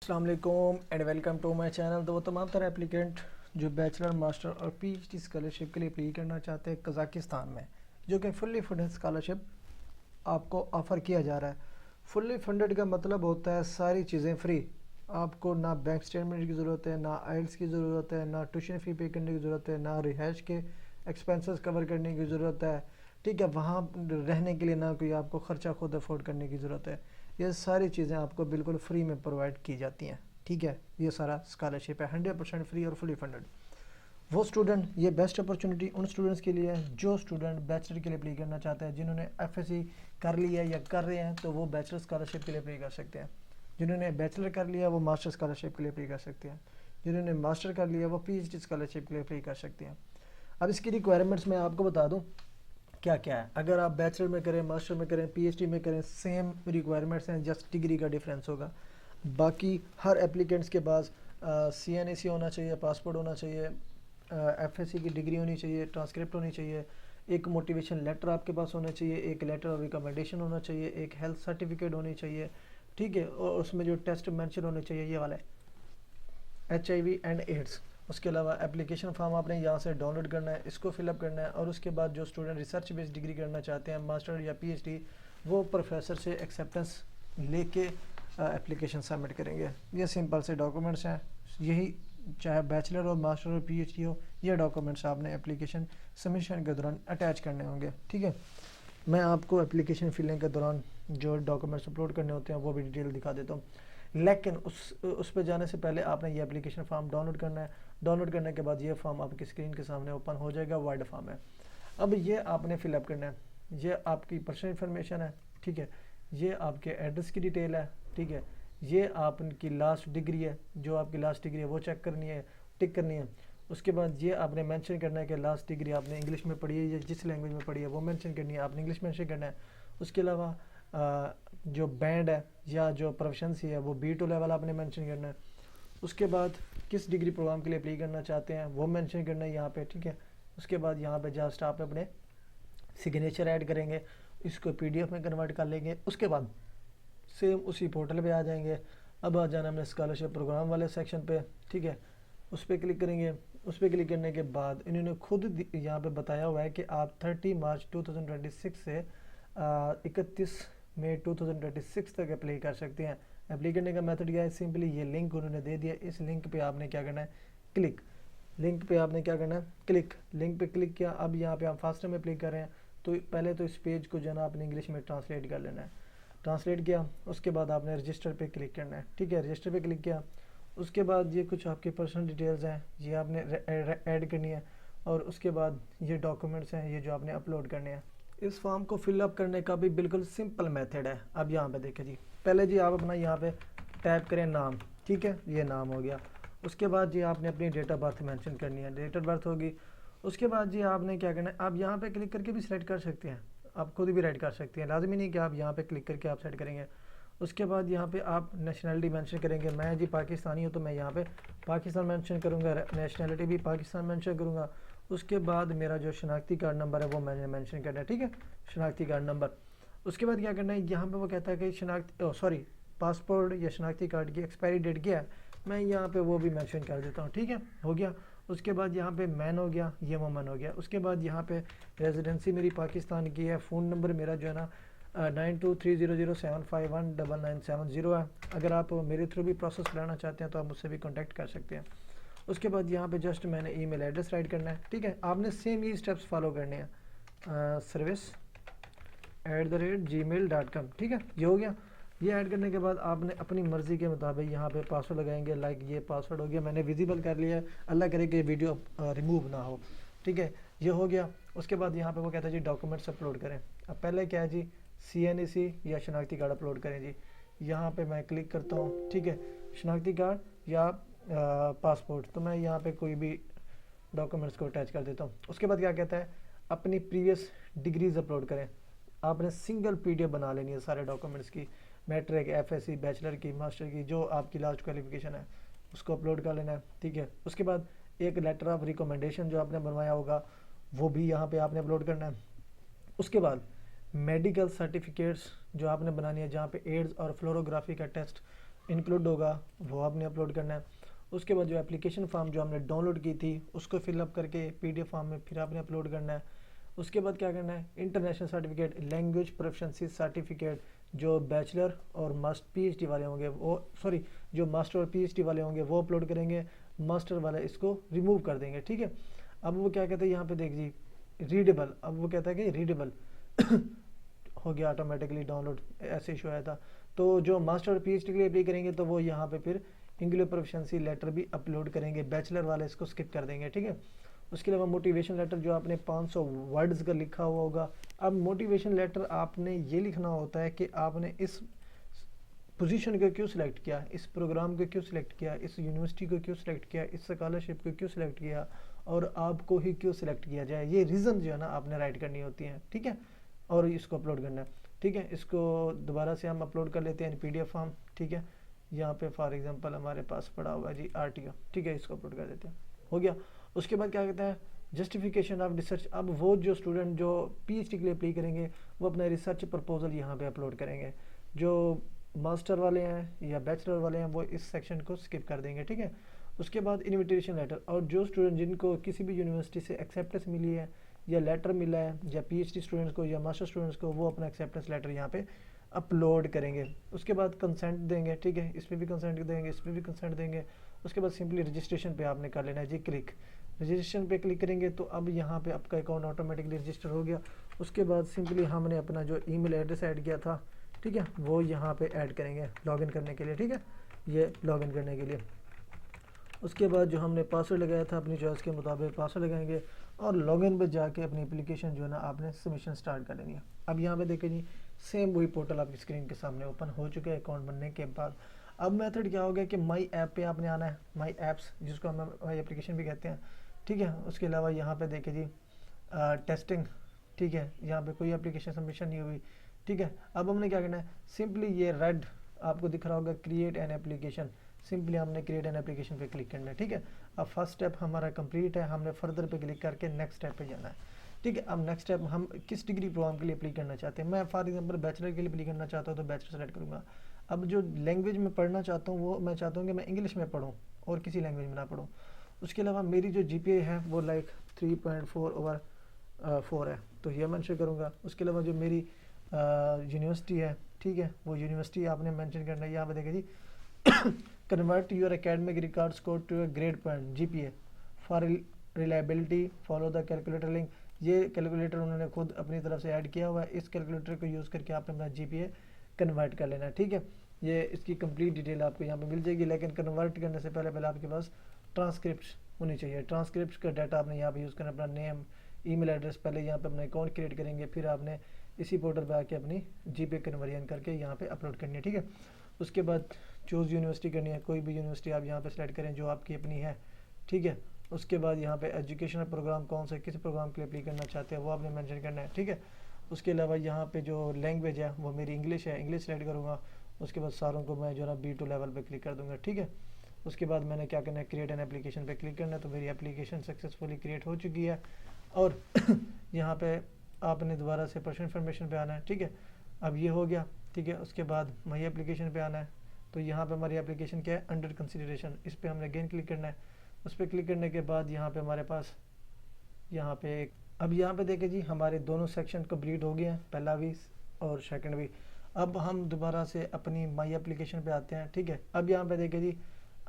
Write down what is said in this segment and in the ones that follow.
अस्सलाम वालेकुम and welcome to my channel. तो वो तमाम तरह एप्लीकेंट जो बैचलर मास्टर और पीएचडी स्कॉलरशिप के लिए अप्लाई करना चाहते हैं कज़ाकिस्तान में, जो कि फुल्ली फंडेड स्कॉलरशिप आपको ऑफ़र किया जा रहा है। फुल्ली फंडेड का मतलब होता है सारी चीज़ें फ्री। आपको ना बैंक स्टेटमेंट की ज़रूरत है, ना आइल्स की ज़रूरत है, ना ट्यूशन फ़ी पे करने की ज़रूरत है, ना रिहाइश के एक्सपेंसेस कवर करने की ज़रूरत है। ठीक है, वहाँ रहने के लिए ना कोई आपको ख़र्चा खुद अफोर्ड करने की ज़रूरत है। ये सारी चीज़ें आपको बिल्कुल फ्री में प्रोवाइड की जाती हैं। ठीक है, ये सारा स्कॉलरशिप है 100% फ्री और फुली फंडेड। वो स्टूडेंट, ये बेस्ट अपॉर्चुनिटी उन स्टूडेंट्स के लिए है जो स्टूडेंट बैचलर के लिए अप्लाई करना चाहते हैं। जिन्होंने एफएससी कर लिया है या कर रहे हैं तो वो बैचलर स्कॉलरशिप के लिए अप्लाई कर सकते हैं। जिन्होंने बैचलर कर लिया वो मास्टर स्कॉलरशिप के लिए अप्लाई कर सकते हैं। जिन्होंने मास्टर कर लिया वो पीएचडी स्कॉलरशिप के लिए अप्लाई कर सकते हैं। अब इसकी रिक्वायरमेंट्स मैं आपको बता दूं क्या क्या है। अगर आप बैचलर में करें, मास्टर में करें, पीएचडी में करें, सेम रिक्वायरमेंट्स हैं, जस्ट डिग्री का डिफरेंस होगा। बाकी हर एप्लीकेंट्स के पास सीएनएसी होना चाहिए, पासपोर्ट होना चाहिए, एफएससी की डिग्री होनी चाहिए, ट्रांसक्रिप्ट होनी चाहिए, एक मोटिवेशन लेटर आपके पास होना चाहिए, एक लेटर ऑफ रिकमेंडेशन होना चाहिए, एक हेल्थ सर्टिफिकेट होनी चाहिए। ठीक है, और उसमें जो टेस्ट मेंशन होने चाहिए ये वाला HIV एंड एड्स। उसके अलावा एप्लीकेशन फॉर्म आपने यहाँ से डाउनलोड करना है, इसको फिलअप करना है, और उसके बाद जो स्टूडेंट रिसर्च बेस्ड डिग्री करना चाहते हैं, मास्टर या पीएचडी, वो प्रोफेसर से एक्सेप्टेंस लेके एप्लीकेशन सबमिट करेंगे। ये सिंपल से डॉक्यूमेंट्स हैं, यही चाहे बैचलर हो, मास्टर हो, पीएचडी हो, ये डॉक्यूमेंट्स आपने एप्लीकेशन सबमिशन के दौरान अटैच करने होंगे। ठीक है, मैं आपको एप्लीकेशन फिलिंग के दौरान जो डॉक्यूमेंट्स अपलोड करने होते हैं वो भी डिटेल दिखा देता हूँ। लेकिन उस पर जाने से पहले आपने ये एप्लीकेशन फॉर्म डाउनलोड करना है। डाउनलोड करने के बाद ये फॉर्म आपकी स्क्रीन के सामने ओपन हो जाएगा, वर्ड फॉर्म है। अब ये आपने फिलअप करना है। ये आपकी पर्सनल इन्फॉर्मेशन है। ठीक है, ये आपके एड्रेस की डिटेल है। ठीक है, ये आपकी लास्ट डिग्री है, जो आपकी लास्ट डिग्री है वो चेक करनी है, टिक करनी है। उसके बाद ये आपने मेंशन करना है कि लास्ट डिग्री आपने इंग्लिश में पढ़ी है या जिस लैंग्वेज में पढ़ी है वो मेंशन करनी है, आपने इंग्लिश मेंशन करना है। उसके अलावा जो बैंड है या जो प्रोफिशिएंसी है वो B2 लेवल आपने मेंशन करना है। उसके बाद किस डिग्री प्रोग्राम के लिए अप्लाई करना चाहते हैं वो मेंशन करना है यहाँ पे। ठीक है, उसके बाद यहाँ पे जस्ट आप अपने सिग्नेचर ऐड करेंगे, इसको PDF में कन्वर्ट कर लेंगे। उसके बाद सेम उसी पोर्टल पे आ जाएंगे। अब आ जाना हमने स्कॉलरशिप प्रोग्राम वाले सेक्शन पे। ठीक है, उस पर क्लिक करेंगे। उस पर क्लिक करने के बाद इन्होंने खुद यहाँ पे बताया हुआ है कि आप 30 मार्च 2026 से 31 मई 2026 तक अप्लाई कर सकते हैं। अप्लाई करने का मेथड क्या है, सिंपली ये लिंक उन्होंने दे दिया, इस लिंक पे आपने क्या करना है, क्लिक। लिंक पे आपने क्या करना है, क्लिक। लिंक पे क्लिक किया। अब यहाँ पे आप फास्ट में अप्लाई कर रहे हैं तो पहले तो इस पेज को जो है ना आपने इंग्लिश में ट्रांसलेट कर लेना है। ट्रांसलेट किया, उसके बाद आपने रजिस्टर पे क्लिक करना है। ठीक है, रजिस्टर पे क्लिक किया। उसके बाद ये कुछ आपकी पर्सनल डिटेल्स हैं, ये आपने ऐड करनी है। और उसके बाद ये डॉक्यूमेंट्स हैं, ये जो आपने अपलोड करने हैं। इस फॉर्म को फिलअप करने का भी बिल्कुल सिंपल मेथड है। अब यहाँ पे देखें जी, पहले जी आप अपना यहाँ पे टाइप करें नाम। ठीक है, ये नाम हो गया। उसके बाद जी आपने अपनी डेट ऑफ बर्थ मेंशन करनी है, डेट ऑफ बर्थ होगी। उसके बाद जी आपने क्या करना है, आप यहाँ पे क्लिक करके भी सिलेक्ट कर सकते हैं, आप खुद भी राइट कर सकते हैं, लाजमी नहीं कि आप यहाँ पे क्लिक करके आप सेट करेंगे। उसके बाद यहाँ पे आप नेशनलिटी मेंशन करेंगे। मैं जी पाकिस्तानी हूँ तो मैं यहाँ पे पाकिस्तान मेंशन करूँगा, नेशनलिटी भी पाकिस्तान मेंशन करूँगा। उसके बाद मेरा जो शनाख्ती कार्ड नंबर है वो मैंने मेंशन करना है। ठीक है, शनाख्ती कार्ड नंबर। उसके बाद क्या करना है, यहाँ पे वो कहता है कि पासपोर्ट या शनाख्ती कार्ड की एक्सपायरी डेट क्या है, मैं यहाँ पे वो भी मेंशन कर देता हूँ। ठीक है, हो गया। उसके बाद यहाँ पे मैन हो गया, ये वुमन हो गया। उसके बाद यहाँ पे रेजिडेंसी मेरी पाकिस्तान की है। फ़ोन नंबर मेरा जो है ना 923007519970 है। अगर आप मेरे थ्रू भी प्रोसेस कराना चाहते हैं तो आप मुझसे भी कॉन्टैक्ट कर सकते हैं। उसके बाद यहाँ पे जस्ट मैंने ईमेल एड्रेस राइट करना है। ठीक है, आपने सेम ही स्टेप्स फॉलो करने हैं, service@gmail.com। ठीक है, ये हो गया। ये ऐड करने के बाद आपने अपनी मर्ज़ी के मुताबिक यहाँ पे पासवर्ड लगाएंगे। लाइक ये पासवर्ड हो गया, मैंने विजिबल कर लिया है, अल्लाह करे कि वीडियो रिमूव ना हो। ठीक है, ये हो गया। उसके बाद यहाँ पे वो कहता है जी डॉक्यूमेंट्स अपलोड करें। अब पहले क्या है जी, CNAC या शनाख्ती कार्ड अपलोड करें जी। यहाँ पे मैं क्लिक करता हूँ। ठीक है, शनाख्ती कार्ड या पासपोर्ट, तो मैं यहाँ पे कोई भी डॉक्यूमेंट्स को अटैच कर देता हूँ। उसके बाद क्या कहता है, अपनी प्रीवियस डिग्रीज अपलोड करें। आपने सिंगल PDF बना लेनी है सारे डॉक्यूमेंट्स की, मैट्रिक, FSC, बैचलर की, मास्टर की, जो आपकी लास्ट क्वालिफिकेशन है उसको अपलोड कर लेना है। ठीक है, उसके बाद एक लेटर ऑफ रिकमेंडेशन जो आपने बनवाया होगा वो भी यहाँ पे आपने अपलोड करना है। उसके बाद मेडिकल सर्टिफिकेट्स जो आपने बनानी है, जहाँ पे एड्स और फ्लोरोग्राफी का टेस्ट इंक्लूड होगा वो आपने अपलोड करना है। उसके बाद जो एप्लीकेशन फॉर्म जो हमने डाउनलोड की थी उसको फिलअप करके पीडीएफ फॉर्म में फिर आपने अपलोड करना है। उसके बाद क्या करना है, international certificate, language proficiency certificate जो बैचलर और मास्टर पीएचडी वाले होंगे वो, सॉरी, जो मास्टर और पीएचडी वाले होंगे वो अपलोड करेंगे, मास्टर वाले इसको रिमूव कर देंगे। ठीक है, अब वो क्या कहते हैं यहाँ पे देख जी, रीडेबल, अब वो कहता है कि रीडेबल हो गया ऑटोमेटिकली डाउनलोड, ऐसे इशू आया था। तो जो मास्टर और पीएचडी के लिए अप्लाई करेंगे तो वो यहाँ पे फिर इंग्लिश प्रोफिशिएंसी लेटर भी अपलोड करेंगे, बैचलर वाले इसको स्किप कर देंगे। ठीक है, उसके अलावा मोटिवेशन लेटर जो आपने 500 वर्ड्स का लिखा हुआ होगा। अब मोटिवेशन लेटर आपने ये लिखना होता है कि आपने इस पोजीशन को क्यों सिलेक्ट किया, इस प्रोग्राम को क्यों सिलेक्ट किया, इस यूनिवर्सिटी को क्यों सिलेक्ट किया, इस स्कॉलरशिप को क्यों सिलेक्ट किया और आपको ही क्यों सिलेक्ट किया जाए, ये रीज़न जो है ना आपने राइट करनी होती है। ठीक है, और इसको अपलोड करना है। ठीक है, इसको दोबारा से हम अपलोड कर लेते हैं पीडीएफ फॉर्म। ठीक है, यहाँ पे फॉर एग्जांपल हमारे पास पड़ा हुआ जी आरटीओ। ठीक है, इसको अपलोड कर देते हैं, हो गया। उसके बाद क्या कहते हैं, जस्टिफिकेशन ऑफ रिसर्च। अब वो जो स्टूडेंट जो पीएचडी के लिए अप्लाई करेंगे वो अपना रिसर्च प्रपोजल यहाँ पे अपलोड करेंगे। जो मास्टर वाले हैं या बैचलर वाले हैं वो इस सेक्शन को स्किप कर देंगे। ठीक है, उसके बाद इनविटेशन लेटर, और जो स्टूडेंट जिनको किसी भी यूनिवर्सिटी से एक्सेप्टेंस मिली है या लेटर मिला है, या पीएचडी स्टूडेंट्स को या मास्टर स्टूडेंट्स को, वो अपना एक्सेप्टेंस लेटर यहाँ पे अपलोड करेंगे। उसके बाद कंसेंट देंगे। ठीक है, इस पर भी कंसेंट देंगे, इस पर भी कंसेंट देंगे। उसके बाद सिंपली रजिस्ट्रेशन पे आपने कर लेना है जी क्लिक। रजिस्ट्रेशन पे क्लिक करेंगे तो अब यहाँ पे आपका अकाउंट ऑटोमेटिकली रजिस्टर हो गया। उसके बाद सिंपली हमने अपना जो ईमेल एड्रेस ऐड किया था, ठीक है, वो यहाँ पे ऐड करेंगे लॉगिन करने के लिए। ठीक है, ये लॉगिन करने के लिए। उसके बाद जो हमने पासवर्ड लगाया था अपनी चॉइस के मुताबिक पासवर्ड लगाएंगे और लॉगिन पे जाके अपनी एप्लीकेशन जो है ना आपने सबमिशन स्टार्ट कर लेनी है। अब यहाँ पे देखें जी, सेम वही पोर्टल आपकी स्क्रीन के सामने ओपन हो चुका है अकाउंट बनने के बाद। अब मेथड क्या हो गया कि माई ऐप पे आपने आना है, माई ऐप्स जिसको हम माई एप्लीकेशन भी कहते हैं। ठीक है, उसके अलावा यहाँ पे देखें जी टेस्टिंग। ठीक है, यहाँ पे कोई एप्लीकेशन सबमिशन नहीं हुई। ठीक है, अब हमने क्या करना है, सिंपली ये रेड आपको दिख रहा होगा क्रिएट एन एप्लीकेशन, सिंपली हमने क्रिएट एन एप्लीकेशन पे क्लिक करना है। ठीक है, अब फर्स्ट स्टेप हमारा कंप्लीट है, हमने फर्दर पे क्लिक करके नेक्स्ट स्टेप पे जाना है। ठीक है, अब नेक्स्ट स्टेप हम किस डिग्री प्रोग्राम के लिए अप्लाई करना चाहते हैं। मैं फॉर एग्जांपल बैचलर के लिए अप्लाई करना चाहता हूँ तो बैचलर सेलेक्ट करूँगा। अब जो लैंग्वेज में पढ़ना चाहता हूँ वो मैं चाहता हूँ कि मैं इंग्लिश में पढ़ूँ और किसी लैंग्वेज में ना पढ़ूँ। उसके अलावा मेरी जो जीपीए है वो लाइक 3.4/4 है, तो ये मेंशन करूँगा। उसके अलावा जो मेरी यूनिवर्सिटी है, ठीक है, वो यूनिवर्सिटी आपने मेंशन करना है। यहाँ पे देखिए जी convert your academic record score to a grade point GPA for reliability follow the calculator link. ये कैलकुलेटर उन्होंने खुद अपनी तरफ से ऐड किया हुआ है, इस कैलकुलेटर को यूज़ करके आपने अपना जीपीए कन्वर्ट कर लेना है। ठीक है, ये इसकी कंप्लीट डिटेल आपको यहाँ पे मिल जाएगी, लेकिन कन्वर्ट करने से पहले आपके पास ट्रांसक्रिप्ट होनी चाहिए। ट्रांसक्रिप्ट का डाटा आपने यहाँ पे यूज़ करना, अपना नेम, ईमेल एड्रेस, पहले यहाँ पे अपना अकाउंट क्रिएट करेंगे, फिर आपने इसी पोर्टल पे आके अपनी जीपीए कन्वर्जन करके यहाँ पे अपलोड करनी है। ठीक है, उसके बाद चूज़ यूनिवर्सिटी करनी है, कोई भी यूनिवर्सिटी आप यहाँ पे सेलेक्ट करें जो आपकी अपनी है। ठीक है, उसके बाद यहाँ पे एजुकेशनल प्रोग्राम कौन सा, किस प्रोग्राम के लिए अप्लाई करना चाहते हैं वो आपने मेंशन करना है। ठीक है, उसके अलावा यहाँ पे जो लैंग्वेज है वो मेरी इंग्लिश है, इंग्लिश सेलेक्ट करूँगा। उसके बाद सारों को मैं जो है ना B2 लेवल पे क्लिक कर दूँगा। ठीक है, उसके बाद मैंने क्या करना है, क्रिएट एन एप्लीकेशन पे क्लिक करना है, तो मेरी एप्लीकेशन सक्सेसफुली क्रिएट हो चुकी है। और यहाँ पे आपने दोबारा से पर्सनल इन्फॉर्मेशन पे आना है। ठीक है, अब ये हो गया। ठीक है, उसके बाद माई एप्लीकेशन पे आना है, तो यहाँ पे हमारी एप्लीकेशन क्या है, अंडर कंसिडरेशन, इस पर हमने अगेन क्लिक करना है। उस पर क्लिक करने के बाद यहाँ पे हमारे पास यहाँ पे अब यहाँ पे देखें जी हमारे दोनों सेक्शन कंप्लीट हो गए हैं, पहला भी और सेकंड भी। अब हम दोबारा से अपनी माई एप्लीकेशन पे आते हैं। ठीक है, अब यहाँ पे देखें जी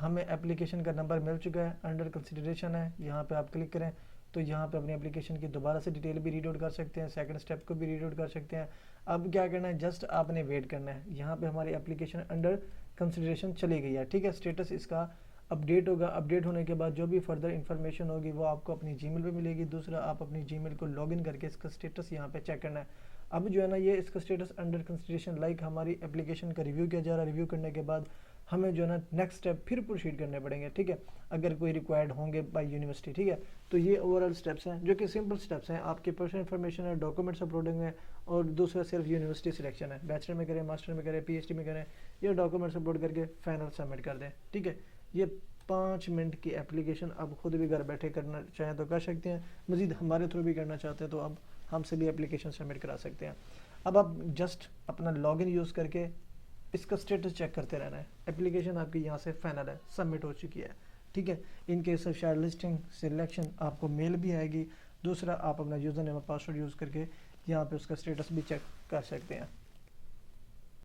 हमें एप्लीकेशन का नंबर मिल चुका है, अंडर कंसिडरेशन है, यहाँ पे आप क्लिक करें तो यहाँ पे अपनी एप्लीकेशन की दोबारा से डिटेल भी रीड आउट कर सकते हैं, सेकंड स्टेप को भी रीड आउट कर सकते हैं। अब क्या करना है, जस्ट आपने वेट करना है। यहाँ पे हमारी एप्लीकेशन अंडर कंसिडरेशन चली गई है। ठीक है, स्टेटस इसका अपडेट होगा, अपडेट होने के बाद जो भी फर्दर इन्फॉर्मेशन होगी वो आपको अपनी जीमेल पे मिलेगी। दूसरा, आप अपनी जीमेल को लॉगिन करके इसका स्टेटस यहाँ पे चेक करना है। अब जो है ना ये इसका स्टेटस अंडर कंसिडरेशन लाइक हमारी एप्लीकेशन का रिव्यू किया जा रहा है। रिव्यू करने के बाद हमें जो है ना नेक्स्ट स्टेप फिर प्रोसीड करने पड़ेंगे। ठीक है, अगर कोई रिक्वायर्ड होंगे बाय यूनिवर्सिटी। ठीक है, तो ये ओवरऑल स्टेप्स हैं जो कि सिंपल स्टेप्स हैं। आपके पर्सनल इन्फॉर्मेशन है, डॉक्यूमेंट्स अपलोडिंग है, और दूसरा सिर्फ यूनिवर्सिटी सिलेक्शन है। बैचलर में करें, मास्टर में करें, पीएचडी में करें, ये डॉक्यूमेंट्स अपलोड करके फाइनल सबमिट कर दें। ठीक है, ये 5 मिनट की एप्लीकेशन आप खुद भी घर बैठे करना चाहें तो कर सकते हैं, मज़ीद हमारे थ्रू भी करना चाहते हैं तो अब हमसे भी एप्लीकेशन सबमिट करा सकते हैं। अब आप जस्ट अपना लॉगिन यूज़ करके इसका स्टेटस चेक करते रहना है। एप्लीकेशन आपकी यहाँ से फाइनल है, सबमिट हो चुकी है, ठीक है। In case of short listing selection आपको मेल भी आएगी। दूसरा, आप अपना यूज़र नेम और पासवर्ड यूज़ करके यहाँ पे उसका स्टेटस भी चेक कर सकते हैं।